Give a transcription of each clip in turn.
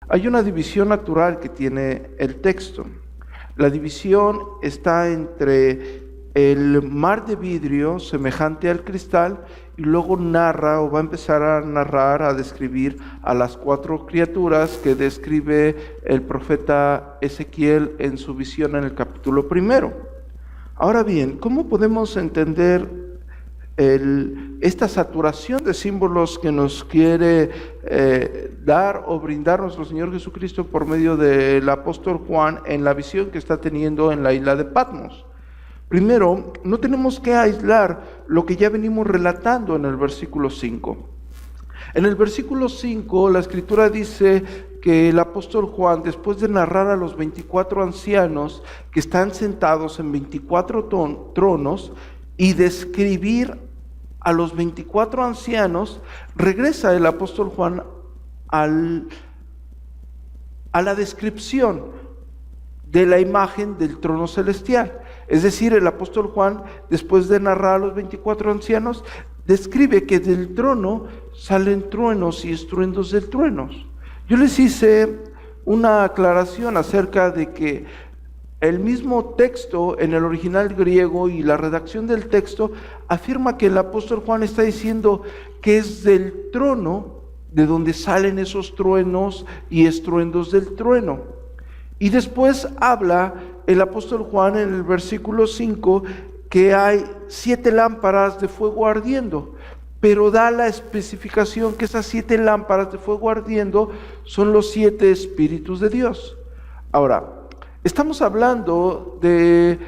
Hay una división natural que tiene el texto. La división está entre el mar de vidrio semejante al cristal y luego narra o va a empezar a narrar, a describir a las 4 criaturas que describe el profeta Ezequiel en su visión en el capítulo 1. Ahora bien, ¿cómo podemos entender esta saturación de símbolos que nos quiere dar o brindar nuestro Señor Jesucristo por medio del apóstol Juan en la visión que está teniendo en la isla de Patmos? Primero, no tenemos que aislar lo que ya venimos relatando en el versículo 5. En el versículo 5, la Escritura dice que el apóstol Juan, después de narrar a los 24 ancianos que están sentados en 24 tronos y describir a los 24 ancianos, regresa el apóstol Juan a la descripción de la imagen del trono celestial. Es decir, el apóstol Juan, después de narrar a los 24 ancianos, describe que del trono salen truenos y estruendos de truenos. Yo les hice una aclaración acerca de que el mismo texto en el original griego y la redacción del texto afirma que el apóstol Juan está diciendo que es del trono de donde salen esos truenos y estruendos del trueno. Y después habla el apóstol Juan en el versículo 5 que hay 7 lámparas de fuego ardiendo, pero da la especificación que esas 7 lámparas de fuego ardiendo son los 7 espíritus de Dios. Ahora, estamos hablando de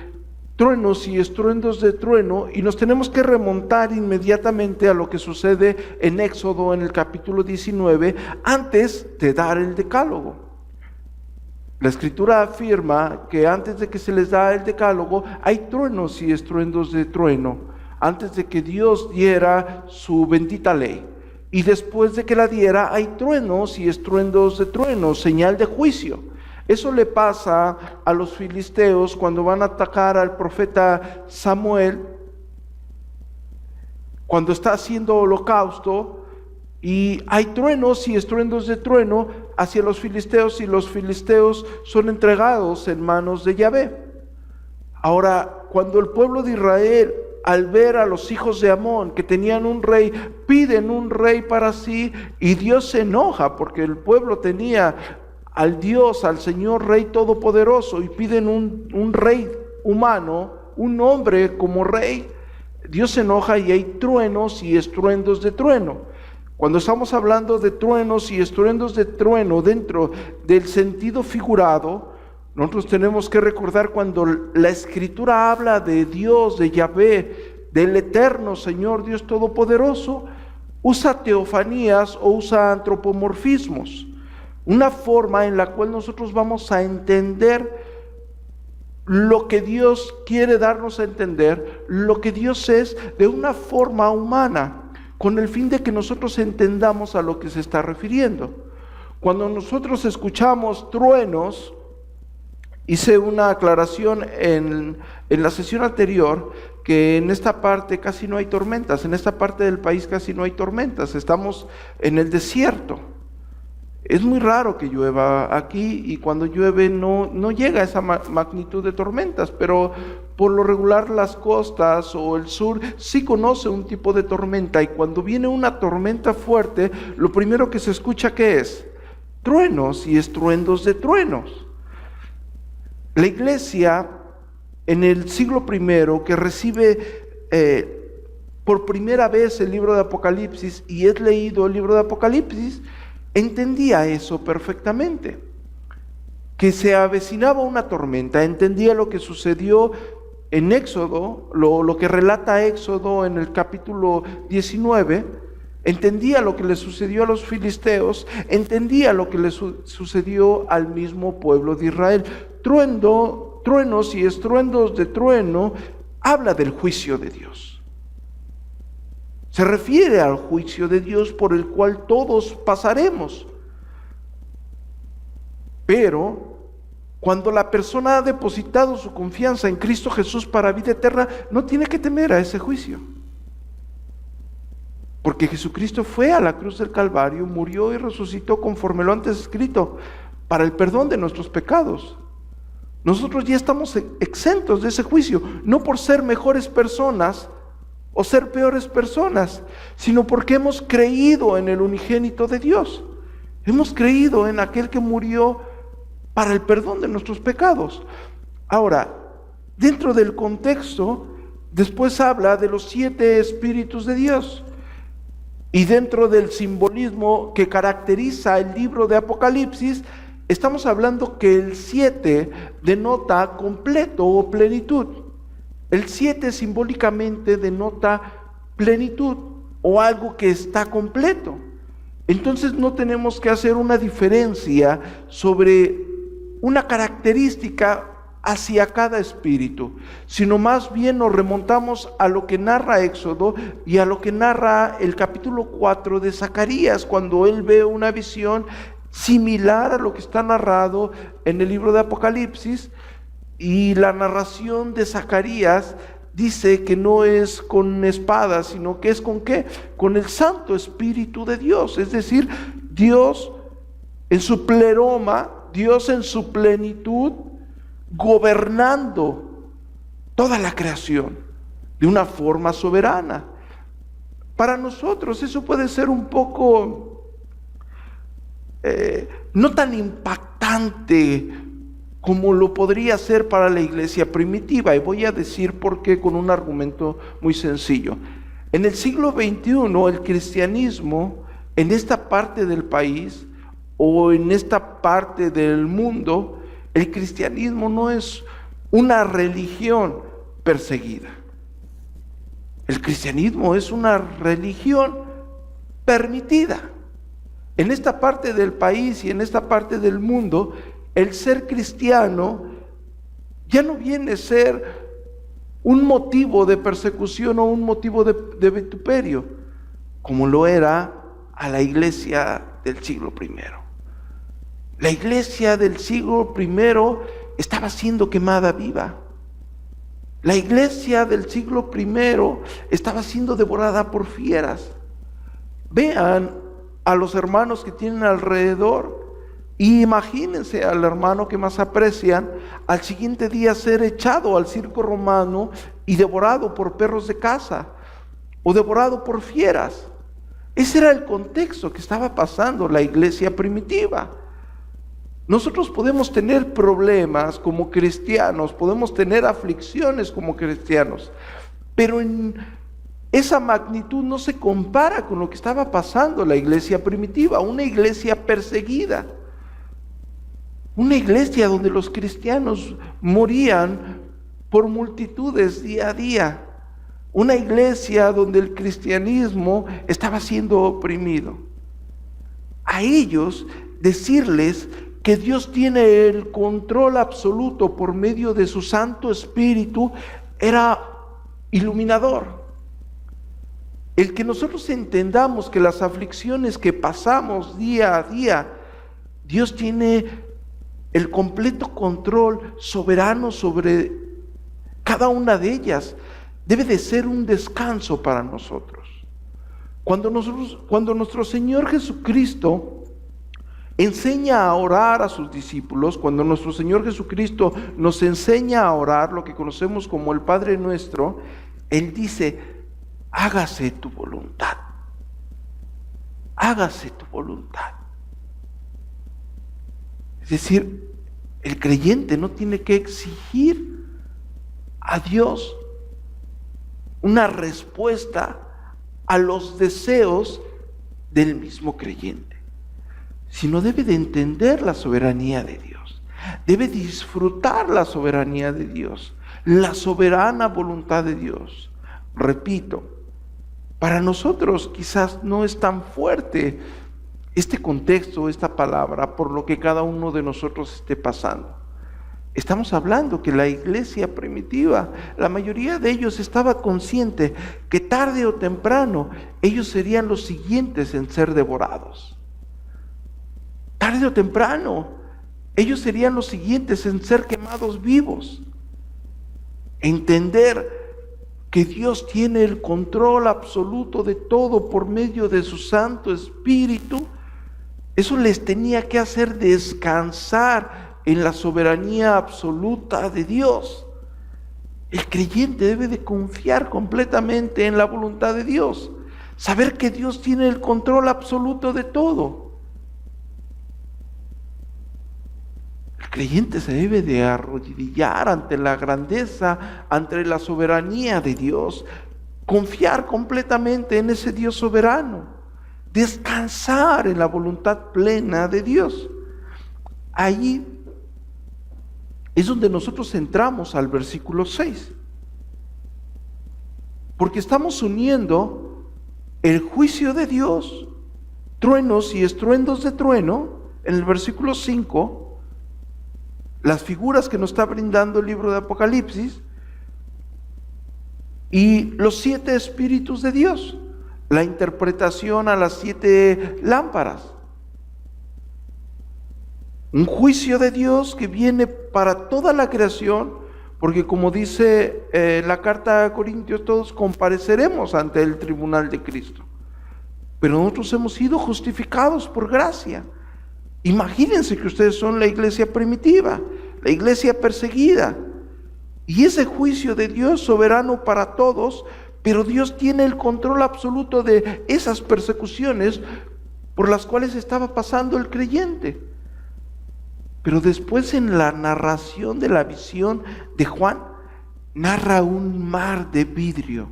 truenos y estruendos de trueno y nos tenemos que remontar inmediatamente a lo que sucede en Éxodo en el capítulo 19 antes de dar el decálogo. La Escritura afirma que antes de que se les da el decálogo hay truenos y estruendos de trueno, antes de que Dios diera su bendita ley. Y después de que la diera hay truenos y estruendos de trueno, señal de juicio. Eso le pasa a los filisteos cuando van a atacar al profeta Samuel, cuando está haciendo holocausto, y hay truenos y estruendos de trueno hacia los filisteos y los filisteos son entregados en manos de Yahvé. Ahora, cuando el pueblo de Israel, al ver a los hijos de Amón que tenían un rey, piden un rey para sí y Dios se enoja porque el pueblo tenía al Dios, al Señor Rey Todopoderoso y piden un rey humano, un hombre como rey, Dios se enoja y hay truenos y estruendos de trueno. Cuando estamos hablando de truenos y estruendos de trueno dentro del sentido figurado, nosotros tenemos que recordar cuando la Escritura habla de Dios, de Yahvé, del eterno Señor Dios Todopoderoso, usa teofanías o usa antropomorfismos, una forma en la cual nosotros vamos a entender lo que Dios quiere darnos a entender, lo que Dios es de una forma humana, con el fin de que nosotros entendamos a lo que se está refiriendo. Cuando nosotros escuchamos truenos, hice una aclaración en la sesión anterior, que en esta parte casi no hay tormentas, en esta parte del país casi no hay tormentas, estamos en el desierto. Es muy raro que llueva aquí y cuando llueve no llega a esa magnitud de tormentas, pero por lo regular las costas o el sur sí conoce un tipo de tormenta y cuando viene una tormenta fuerte, lo primero que se escucha ¿qué es? Truenos y estruendos de truenos. La iglesia en el siglo I que recibe por primera vez el libro de Apocalipsis y es leído el libro de Apocalipsis, entendía eso perfectamente, que se avecinaba una tormenta, entendía lo que sucedió en Éxodo, lo que relata Éxodo en el capítulo 19, entendía lo que le sucedió a los filisteos, entendía lo que le sucedió al mismo pueblo de Israel. Truenos y estruendos de trueno habla del juicio de Dios. Se refiere al juicio de Dios por el cual todos pasaremos. Pero cuando la persona ha depositado su confianza en Cristo Jesús para vida eterna, no tiene que temer a ese juicio. Porque Jesucristo fue a la cruz del Calvario, murió y resucitó conforme lo antes escrito, para el perdón de nuestros pecados. Nosotros ya estamos exentos de ese juicio, no por ser mejores personas o ser peores personas, sino porque hemos creído en el unigénito de Dios. Hemos creído en aquel que murió para el perdón de nuestros pecados. Ahora, dentro del contexto, después habla de los 7 espíritus de Dios. Y dentro del simbolismo que caracteriza el libro de Apocalipsis, estamos hablando que el 7 denota completo o plenitud. El 7 simbólicamente denota plenitud o algo que está completo. Entonces no tenemos que hacer una diferencia sobre una característica hacia cada espíritu, sino más bien nos remontamos a lo que narra Éxodo y a lo que narra el capítulo 4 de Zacarías, cuando él ve una visión similar a lo que está narrado en el libro de Apocalipsis. Y la narración de Zacarías dice que no es con espada, sino que es con ¿qué? Con el Santo Espíritu de Dios, es decir, Dios en su pleroma, Dios en su plenitud, gobernando toda la creación de una forma soberana. Para nosotros eso puede ser un poco no tan impactante como lo podría ser para la iglesia primitiva, y voy a decir por qué con un argumento muy sencillo. En el siglo XXI, el cristianismo en esta parte del país o en esta parte del mundo, el cristianismo no es una religión perseguida. El cristianismo es una religión permitida. En esta parte del país y en esta parte del mundo, el ser cristiano ya no viene a ser un motivo de persecución o un motivo de vituperio, como lo era a la iglesia del siglo I. La iglesia del siglo I estaba siendo quemada viva. La iglesia del siglo I estaba siendo devorada por fieras. Vean a los hermanos que tienen alrededor y imagínense al hermano que más aprecian al siguiente día ser echado al circo romano y devorado por perros de caza o devorado por fieras. Ese era el contexto que estaba pasando la iglesia primitiva. Nosotros podemos tener problemas como cristianos, podemos tener aflicciones como cristianos, pero en esa magnitud no se compara con lo que estaba pasando la iglesia primitiva, una iglesia perseguida. Una iglesia donde los cristianos morían por multitudes día a día. Una iglesia donde el cristianismo estaba siendo oprimido. A ellos decirles que Dios tiene el control absoluto por medio de su Santo Espíritu era iluminador. El que nosotros entendamos que las aflicciones que pasamos día a día, Dios tiene el completo control soberano sobre cada una de ellas, debe de ser un descanso para nosotros. Cuando nuestro Señor Jesucristo enseña a orar a sus discípulos, cuando nuestro Señor Jesucristo nos enseña a orar, lo que conocemos como el Padre Nuestro, Él dice: hágase tu voluntad, hágase tu voluntad. Es decir, el creyente no tiene que exigir a Dios una respuesta a los deseos del mismo creyente, sino debe de entender la soberanía de Dios, debe disfrutar la soberanía de Dios, la soberana voluntad de Dios. Repito, para nosotros quizás no es tan fuerte este contexto, esta palabra, por lo que cada uno de nosotros esté pasando. Estamos hablando que la iglesia primitiva, la mayoría de ellos estaba consciente que tarde o temprano ellos serían los siguientes en ser devorados. Tarde o temprano ellos serían los siguientes en ser quemados vivos. Entender que Dios tiene el control absoluto de todo por medio de su Santo Espíritu, eso les tenía que hacer descansar en la soberanía absoluta de Dios. El creyente debe de confiar completamente en la voluntad de Dios, saber que Dios tiene el control absoluto de todo. El creyente se debe de arrodillar ante la grandeza, ante la soberanía de Dios, confiar completamente en ese Dios soberano, descansar en la voluntad plena de Dios. Ahí es donde nosotros entramos al versículo 6, porque estamos uniendo el juicio de Dios, truenos y estruendos de trueno, en el versículo 5, las figuras que nos está brindando el libro de Apocalipsis, y los 7 espíritus de Dios, la interpretación a las 7 lámparas. Un juicio de Dios que viene para toda la creación, porque como dice la carta a Corintios, todos compareceremos ante el tribunal de Cristo. Pero nosotros hemos sido justificados por gracia. Imagínense que ustedes son la iglesia primitiva, la iglesia perseguida, y ese juicio de Dios soberano para todos, pero Dios tiene el control absoluto de esas persecuciones por las cuales estaba pasando el creyente. Pero después, en la narración de la visión de Juan, narra un mar de vidrio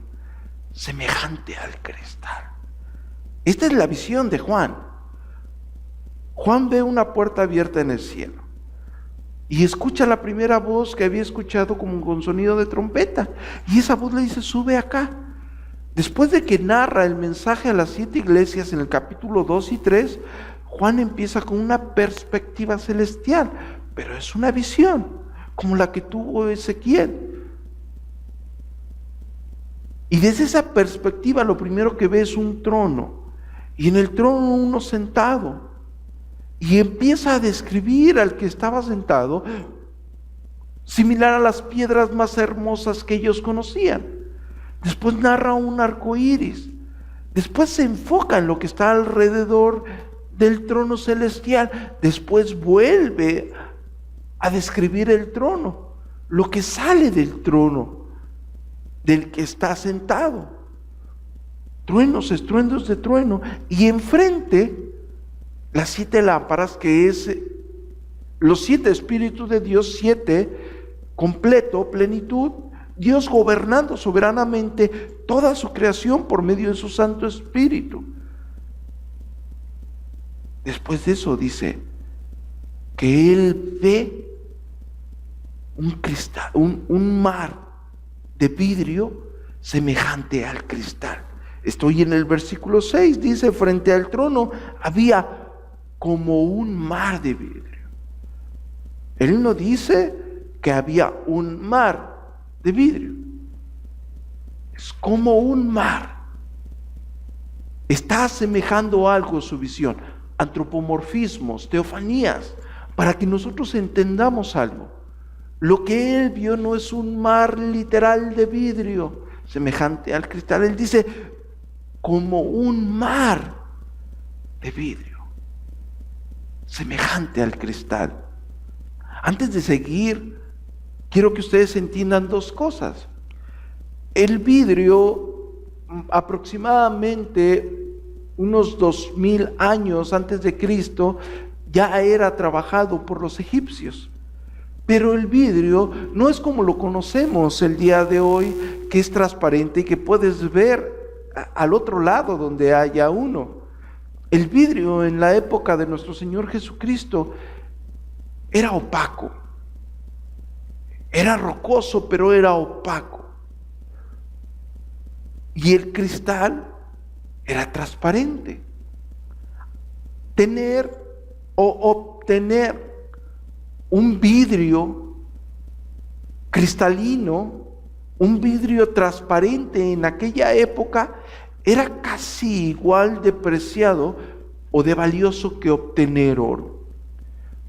semejante al cristal. Esta es la visión de Juan. Juan ve una puerta abierta en el cielo y escucha la primera voz que había escuchado como con sonido de trompeta, y esa voz le dice: sube acá. Después de que narra el mensaje a las 7 iglesias en el capítulo 2 y 3, Juan empieza con una perspectiva celestial, pero es una visión como la que tuvo Ezequiel. Y desde esa perspectiva lo primero que ve es un trono, y en el trono uno sentado, y empieza a describir al que estaba sentado similar a las piedras más hermosas que ellos conocían. Después narra un arco iris. Después se enfoca en lo que está alrededor del trono celestial. Después vuelve a describir el trono, lo que sale del trono del que está sentado. Truenos, estruendos de trueno, y enfrente las 7 lámparas, que es los 7 espíritus de Dios, 7 completo, plenitud, Dios gobernando soberanamente toda su creación por medio de su Santo Espíritu. Después de eso dice que Él ve un cristal, un mar de vidrio semejante al cristal. Estoy en el versículo 6, dice: frente al trono había como un mar de vidrio. Él no dice que había un mar de vidrio, es como un mar. Está asemejando algo su visión, antropomorfismos, teofanías, para que nosotros entendamos algo. Lo que él vio no es un mar literal de vidrio semejante al cristal. Él dice como un mar de vidrio semejante al cristal. Antes de seguir, quiero que ustedes entiendan 2 cosas. El vidrio, aproximadamente unos 2000 años antes de Cristo, ya era trabajado por los egipcios. Pero el vidrio no es como lo conocemos el día de hoy, que es transparente y que puedes ver al otro lado donde haya uno. El vidrio en la época de nuestro Señor Jesucristo era opaco. Era rocoso, pero era opaco. Y el cristal era transparente. Tener o obtener un vidrio cristalino, un vidrio transparente en aquella época, era casi igual de preciado o de valioso que obtener oro.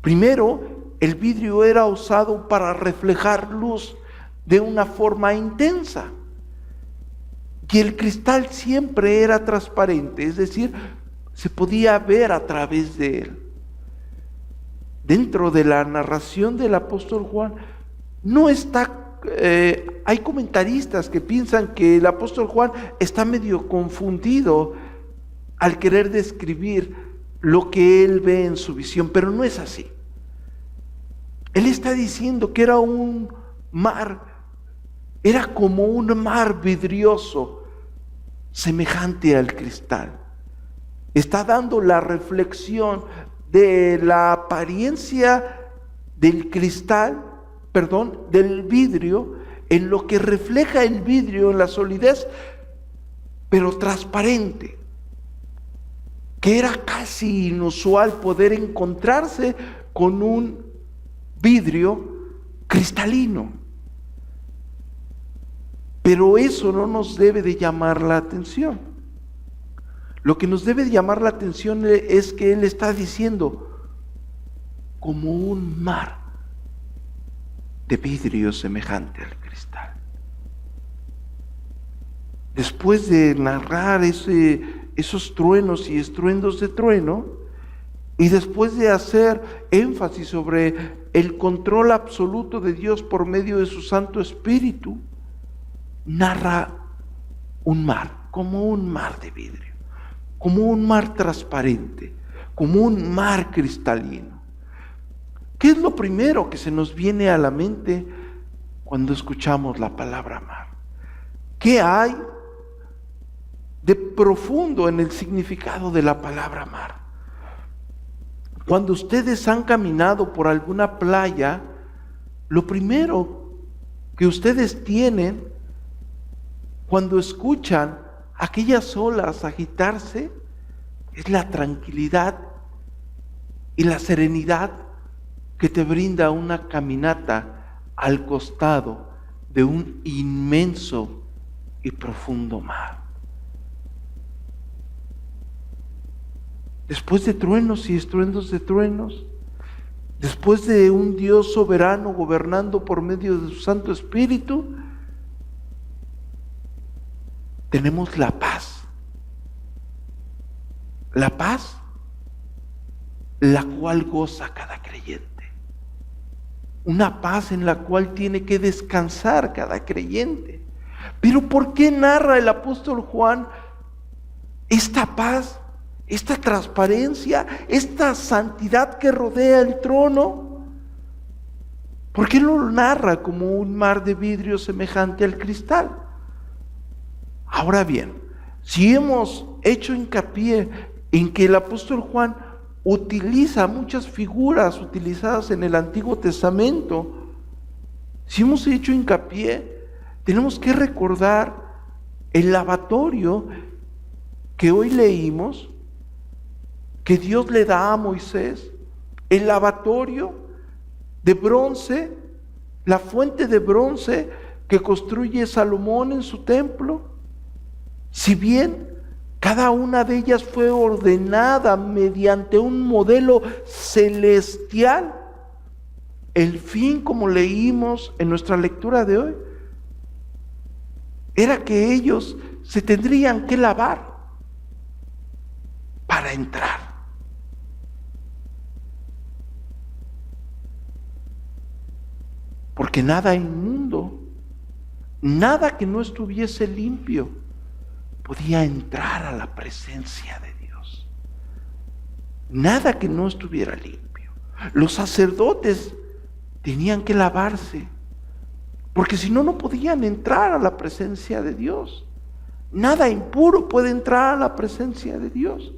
Primero, el vidrio era usado para reflejar luz de una forma intensa. que el cristal siempre era transparente, es decir, se podía ver a través de él. Dentro de la narración del apóstol Juan, no está, hay comentaristas que piensan que el apóstol Juan está medio confundido al querer describir lo que él ve en su visión, pero no es así. Él está diciendo que era un mar, era como un mar vidrioso, semejante al cristal. Está dando la reflexión de la apariencia del cristal, del vidrio, en lo que refleja el vidrio en la solidez, pero transparente, que era casi inusual poder encontrarse con un vidrio cristalino. Pero eso no nos debe de llamar la atención. Lo que nos debe de llamar la atención es que él está diciendo como un mar de vidrio semejante al cristal. Después de narrar esos truenos y estruendos de trueno, y después de hacer énfasis sobre el control absoluto de Dios por medio de su Santo Espíritu, narra un mar, como un mar de vidrio, como un mar transparente, como un mar cristalino. ¿Qué es lo primero que se nos viene a la mente cuando escuchamos la palabra mar? ¿Qué hay de profundo en el significado de la palabra mar? Cuando ustedes han caminado por alguna playa, lo primero que ustedes tienen cuando escuchan aquellas olas agitarse es la tranquilidad y la serenidad que te brinda una caminata al costado de un inmenso y profundo mar. Después de truenos y estruendos de truenos, después de un Dios soberano gobernando por medio de su Santo Espíritu, tenemos la paz. La paz, la cual goza cada creyente. Una paz en la cual tiene que descansar cada creyente. Pero ¿por qué narra el apóstol Juan esta paz, esta transparencia, esta santidad que rodea el trono? ¿Por qué lo narra como un mar de vidrio semejante al cristal? Ahora bien, si hemos hecho hincapié en que el apóstol Juan utiliza muchas figuras utilizadas en el Antiguo Testamento, si hemos hecho hincapié, tenemos que recordar el lavatorio que hoy leímos, que Dios le da a Moisés, el lavatorio de bronce, la fuente de bronce que construye Salomón en su templo. Si bien cada una de ellas fue ordenada mediante un modelo celestial, el fin, como leímos en nuestra lectura de hoy, era que ellos se tendrían que lavar para entrar. Porque nada inmundo, nada que no estuviese limpio, podía entrar a la presencia de Dios. Nada que no estuviera limpio. Los sacerdotes tenían que lavarse, porque si no, no podían entrar a la presencia de Dios. Nada impuro puede entrar a la presencia de Dios.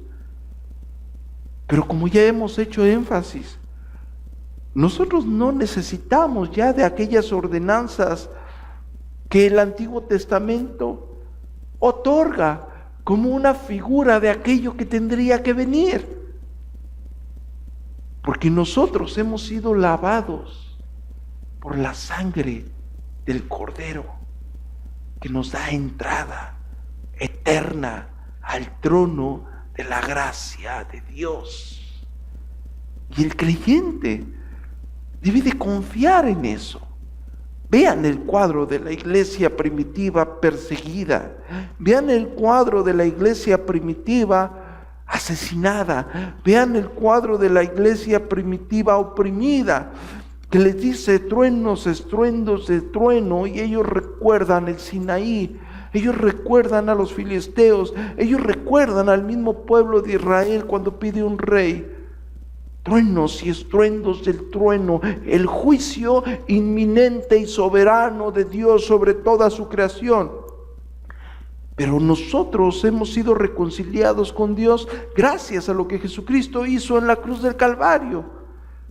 Pero como ya hemos hecho énfasis, nosotros no necesitamos ya de aquellas ordenanzas que el Antiguo Testamento otorga como una figura de aquello que tendría que venir. Porque nosotros hemos sido lavados por la sangre del Cordero, que nos da entrada eterna al trono de la gracia de Dios. Y el creyente debe de confiar en eso. Vean el cuadro de la iglesia primitiva perseguida. Vean el cuadro de la iglesia primitiva asesinada. Vean el cuadro de la iglesia primitiva oprimida, que les dice truenos, estruendos de trueno, y ellos recuerdan el Sinaí, ellos recuerdan a los filisteos, ellos recuerdan al mismo pueblo de Israel cuando pide un rey. Truenos y estruendos del trueno, el juicio inminente y soberano de Dios sobre toda su creación. Pero nosotros hemos sido reconciliados con Dios gracias a lo que Jesucristo hizo en la cruz del Calvario.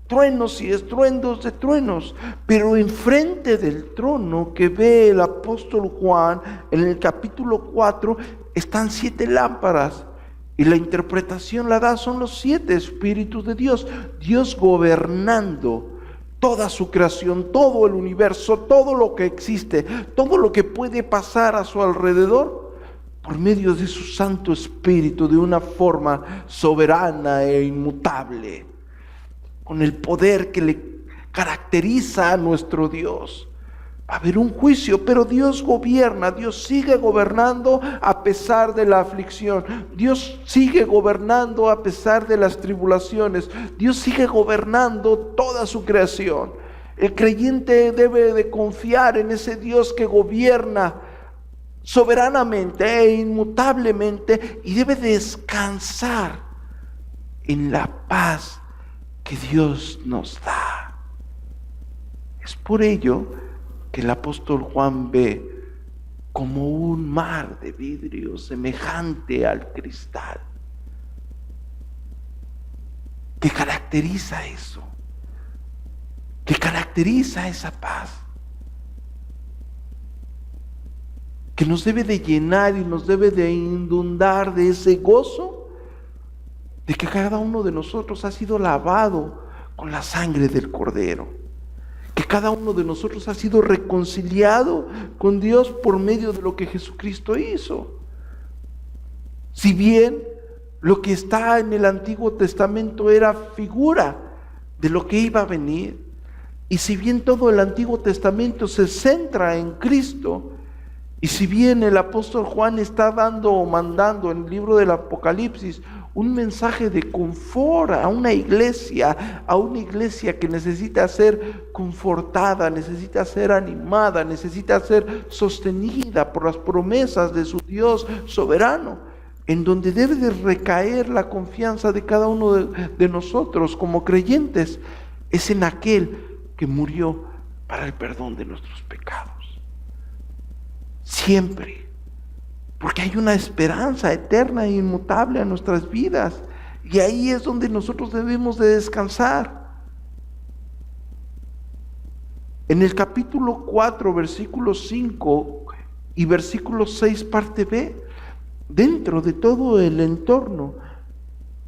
Truenos y estruendos de truenos, pero enfrente del trono que ve el apóstol Juan en el capítulo 4 están 7 lámparas. Y la interpretación la da, son los 7 espíritus de Dios. Dios gobernando toda su creación, todo el universo, todo lo que existe, todo lo que puede pasar a su alrededor, por medio de su Santo Espíritu, de una forma soberana e inmutable, con el poder que le caracteriza a nuestro Dios. Va a haber un juicio, pero Dios gobierna, Dios sigue gobernando a pesar de la aflicción, Dios sigue gobernando a pesar de las tribulaciones, Dios sigue gobernando toda su creación. El creyente debe de confiar en ese Dios que gobierna soberanamente e inmutablemente, y debe descansar en la paz que Dios nos da. Es por ello que el apóstol Juan ve como un mar de vidrio semejante al cristal. ¿Qué caracteriza eso? ¿Qué caracteriza esa paz? Que nos debe de llenar y nos debe de inundar de ese gozo de que cada uno de nosotros ha sido lavado con la sangre del Cordero. Que cada uno de nosotros ha sido reconciliado con Dios por medio de lo que Jesucristo hizo. Si bien lo que está en el Antiguo Testamento era figura de lo que iba a venir, y si bien todo el Antiguo Testamento se centra en Cristo, y si bien el apóstol Juan está dando o mandando en el libro del Apocalipsis un mensaje de confort a una iglesia que necesita ser confortada, necesita ser animada, necesita ser sostenida por las promesas de su Dios soberano, en donde debe de recaer la confianza de cada uno de nosotros como creyentes, es en aquel que murió para el perdón de nuestros pecados. Siempre. Porque hay una esperanza eterna e inmutable a nuestras vidas. Y ahí es donde nosotros debemos de descansar. En el capítulo 4, versículo 5 y versículo 6, parte B, dentro de todo el entorno,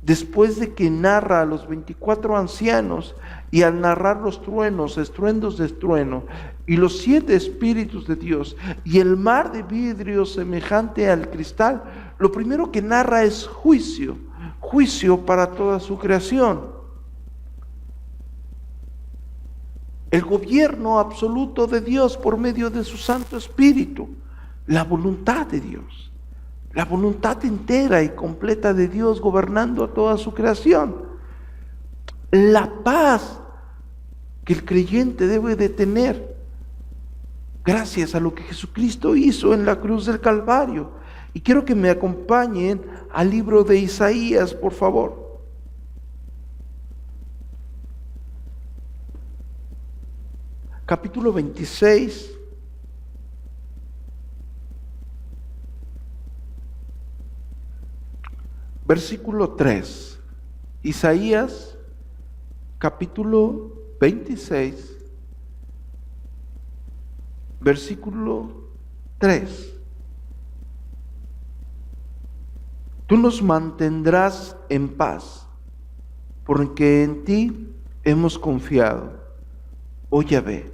después de que narra a los 24 ancianos y al narrar los truenos, estruendos de trueno, y los 7 espíritus de Dios, y el mar de vidrio semejante al cristal, lo primero que narra es juicio, juicio para toda su creación. El gobierno absoluto de Dios por medio de su Santo Espíritu, la voluntad de Dios. La voluntad entera y completa de Dios gobernando a toda su creación. La paz que el creyente debe de tener gracias a lo que Jesucristo hizo en la cruz del Calvario. Y quiero que me acompañen al libro de Isaías, por favor. Capítulo 26. Versículo 3, Isaías capítulo 26, versículo 3. Tú nos mantendrás en paz, porque en ti hemos confiado, oh Yahvé,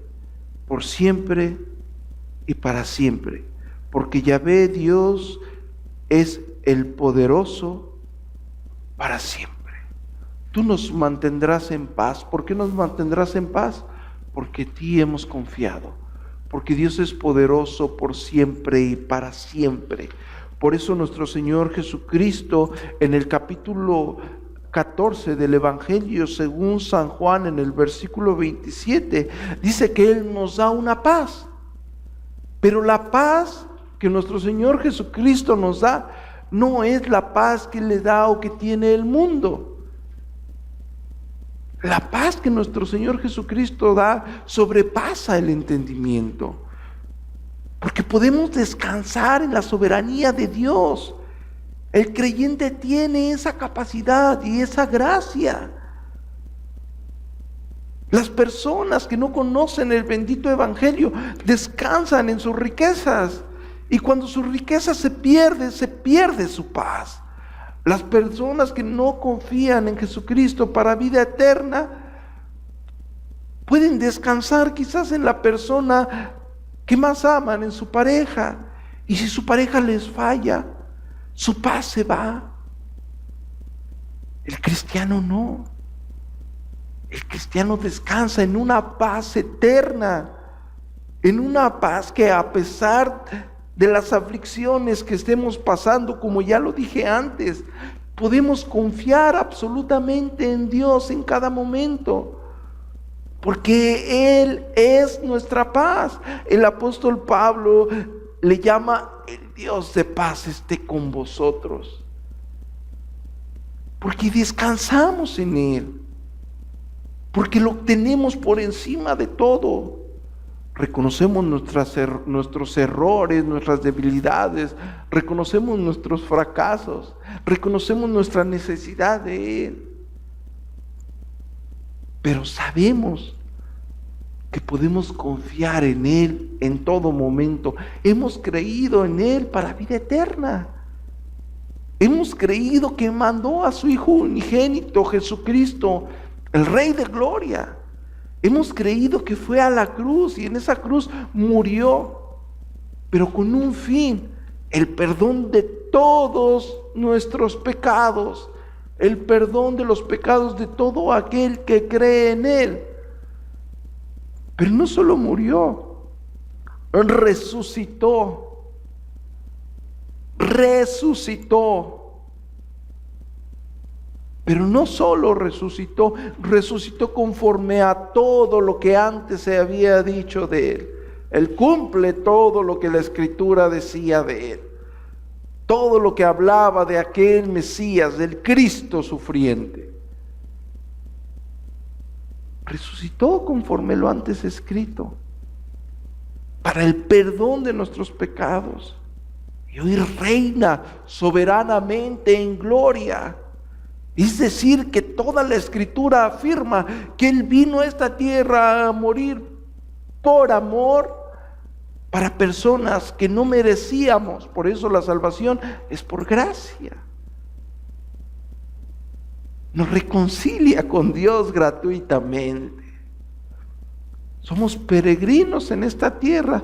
por siempre y para siempre, porque Yahvé Dios es el poderoso para siempre. Tú nos mantendrás en paz. ¿Por qué nos mantendrás en paz? Porque en ti hemos confiado. porque Dios es poderoso por siempre y para siempre. Por eso nuestro Señor Jesucristo, en el capítulo 14 del Evangelio según San Juan, en el versículo 27, dice que Él nos da una paz. Pero la paz que nuestro Señor Jesucristo nos da no es la paz que le da o que tiene el mundo. La paz que nuestro Señor Jesucristo da sobrepasa el entendimiento, porque podemos descansar en la soberanía de Dios. El creyente tiene esa capacidad y esa gracia. Las personas que no conocen el bendito evangelio descansan en sus riquezas, y cuando su riqueza se pierde su paz. Las personas que no confían en Jesucristo para vida eterna pueden descansar quizás en la persona que más aman, en su pareja, y si su pareja les falla, su paz se va. El cristiano no. El cristiano descansa en una paz eterna, en una paz que, a pesar de las aflicciones que estemos pasando, como ya lo dije antes, podemos confiar absolutamente en Dios en cada momento, porque Él es nuestra paz. El apóstol Pablo le llama: el Dios de paz esté con vosotros, porque descansamos en Él, porque lo tenemos por encima de todo. Reconocemos nuestros errores, nuestras debilidades, reconocemos nuestros fracasos, reconocemos nuestra necesidad de Él. Pero sabemos que podemos confiar en Él en todo momento. Hemos creído en Él para vida eterna. Hemos creído que mandó a su Hijo unigénito, Jesucristo, el Rey de Gloria. Hemos creído que fue a la cruz y en esa cruz murió, pero con un fin: el perdón de todos nuestros pecados, el perdón de los pecados de todo aquel que cree en Él. Pero no solo murió, resucitó. Pero no solo resucitó conforme a todo lo que antes se había dicho de Él. Él cumple todo lo que la Escritura decía de Él. Todo lo que hablaba de aquel Mesías, del Cristo sufriente. Resucitó conforme lo antes escrito, para el perdón de nuestros pecados. Y hoy reina soberanamente en gloria. Es decir, que toda la Escritura afirma que Él vino a esta tierra a morir por amor para personas que no merecíamos. Por eso la salvación es por gracia. Nos reconcilia con Dios gratuitamente. Somos peregrinos en esta tierra.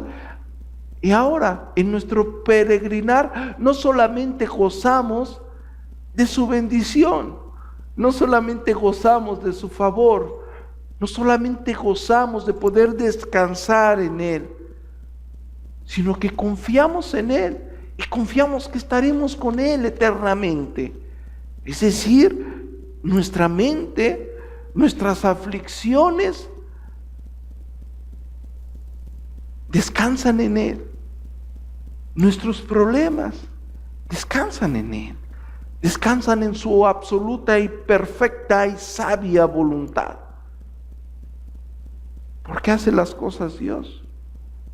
Y ahora, en nuestro peregrinar, no solamente gozamos de su bendición, no solamente gozamos de su favor, no solamente gozamos de poder descansar en Él, sino que confiamos en Él y confiamos que estaremos con Él eternamente. Es decir, nuestra mente, nuestras aflicciones descansan en Él. Nuestros problemas descansan en Él. Descansan en su absoluta y perfecta y sabia voluntad. ¿Por qué hace las cosas Dios?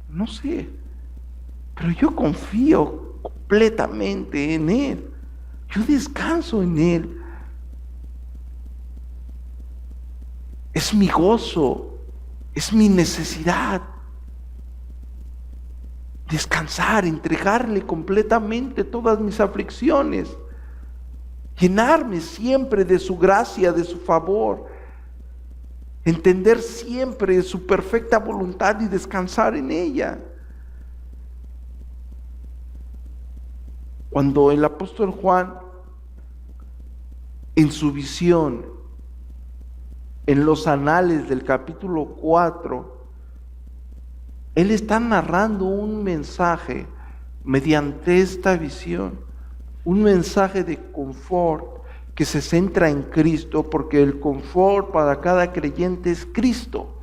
No sé, pero yo confío completamente en Él. Yo descanso en Él. Es mi gozo, es mi necesidad. Descansar, entregarle completamente todas mis aflicciones. Llenarme siempre de su gracia, de su favor. Entender siempre su perfecta voluntad y descansar en ella. Cuando el apóstol Juan, en su visión, en los anales del capítulo 4, Él está narrando un mensaje mediante esta visión, un mensaje de confort que se centra en Cristo, porque el confort para cada creyente es Cristo.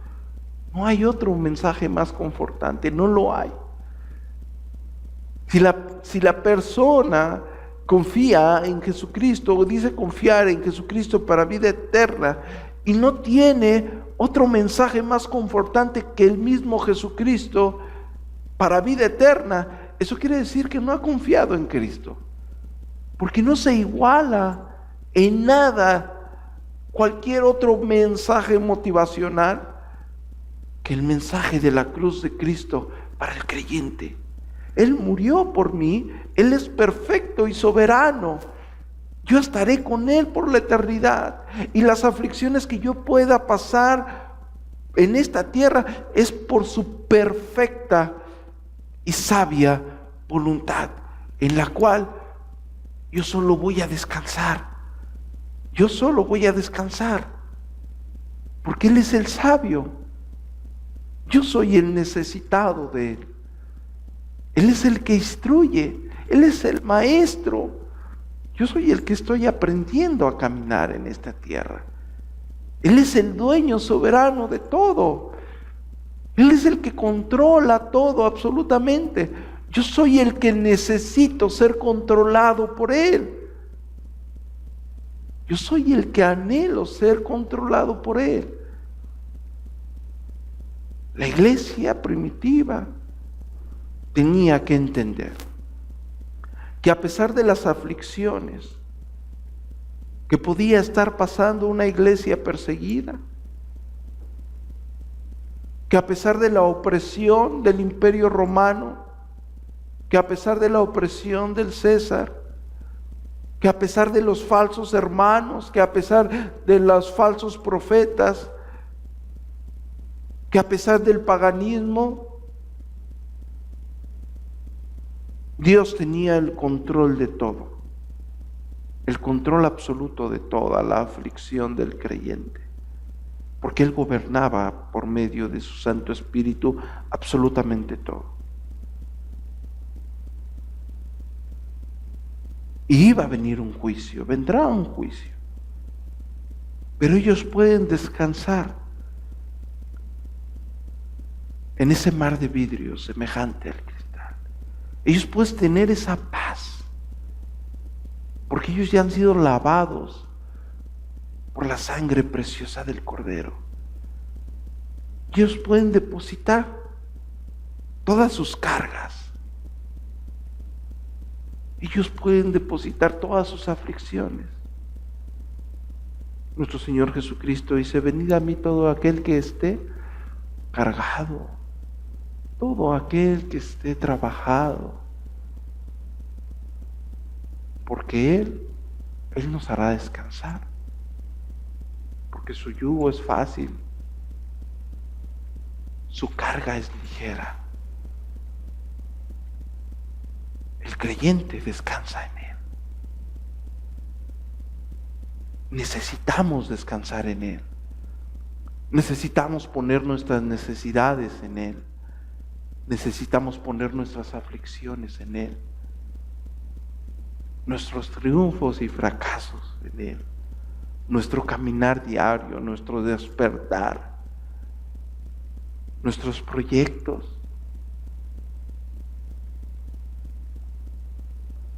No hay otro mensaje más confortante, no lo hay. Si la persona confía en Jesucristo, o dice confiar en Jesucristo para vida eterna, y no tiene otro mensaje más confortante que el mismo Jesucristo para vida eterna, eso quiere decir que no ha confiado en Cristo, porque no se iguala en nada cualquier otro mensaje motivacional que el mensaje de la cruz de Cristo para el creyente. Él murió por mí, Él es perfecto y soberano. Yo estaré con Él por la eternidad. Y las aflicciones que yo pueda pasar en esta tierra es por su perfecta y sabia voluntad, en la cual yo solo voy a descansar. Yo solo voy a descansar, porque Él es el sabio. Yo soy el necesitado de Él. Él es el que instruye, Él es el maestro. Yo soy el que estoy aprendiendo a caminar en esta tierra. Él es el dueño soberano de todo. Él es el que controla todo absolutamente. Yo soy el que necesito ser controlado por Él. Yo soy el que anhelo ser controlado por Él. La iglesia primitiva tenía que entender que a pesar de las aflicciones que podía estar pasando una iglesia perseguida, que a pesar de la opresión del Imperio Romano, que a pesar de la opresión del César, que a pesar de los falsos hermanos, que a pesar de los falsos profetas, que a pesar del paganismo, Dios tenía el control de todo, el control absoluto de toda la aflicción del creyente, porque Él gobernaba por medio de su Santo Espíritu absolutamente todo. Y iba a venir un juicio, vendrá un juicio, pero ellos pueden descansar en ese mar de vidrio semejante al cristal. Ellos pueden tener esa paz, porque ellos ya han sido lavados por la sangre preciosa del Cordero. Ellos pueden depositar todas sus cargas. Ellos pueden depositar todas sus aflicciones. Nuestro Señor Jesucristo dice: venid a mí todo aquel que esté cargado, todo aquel que esté trabajado, porque Él nos hará descansar, porque su yugo es fácil, su carga es ligera. El creyente descansa en Él. Necesitamos descansar en Él. Necesitamos poner nuestras necesidades en Él. Necesitamos poner nuestras aflicciones en Él. Nuestros triunfos y fracasos en Él. Nuestro caminar diario, nuestro despertar, nuestros proyectos.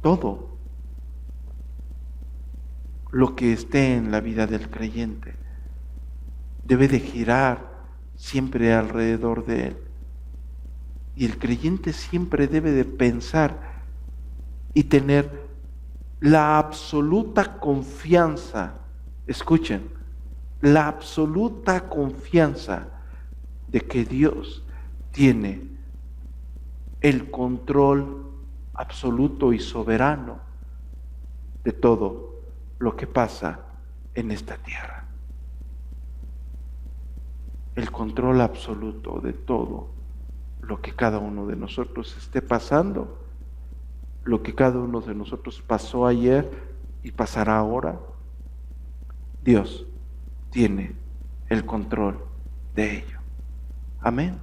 Todo lo que esté en la vida del creyente debe de girar siempre alrededor de Él. Y el creyente siempre debe de pensar y tener la absoluta confianza, escuchen, la absoluta confianza de que Dios tiene el control absoluto y soberano de todo lo que pasa en esta tierra. El control absoluto de todo lo que cada uno de nosotros esté pasando, lo que cada uno de nosotros pasó ayer y pasará ahora. Dios tiene el control de ello. Amén.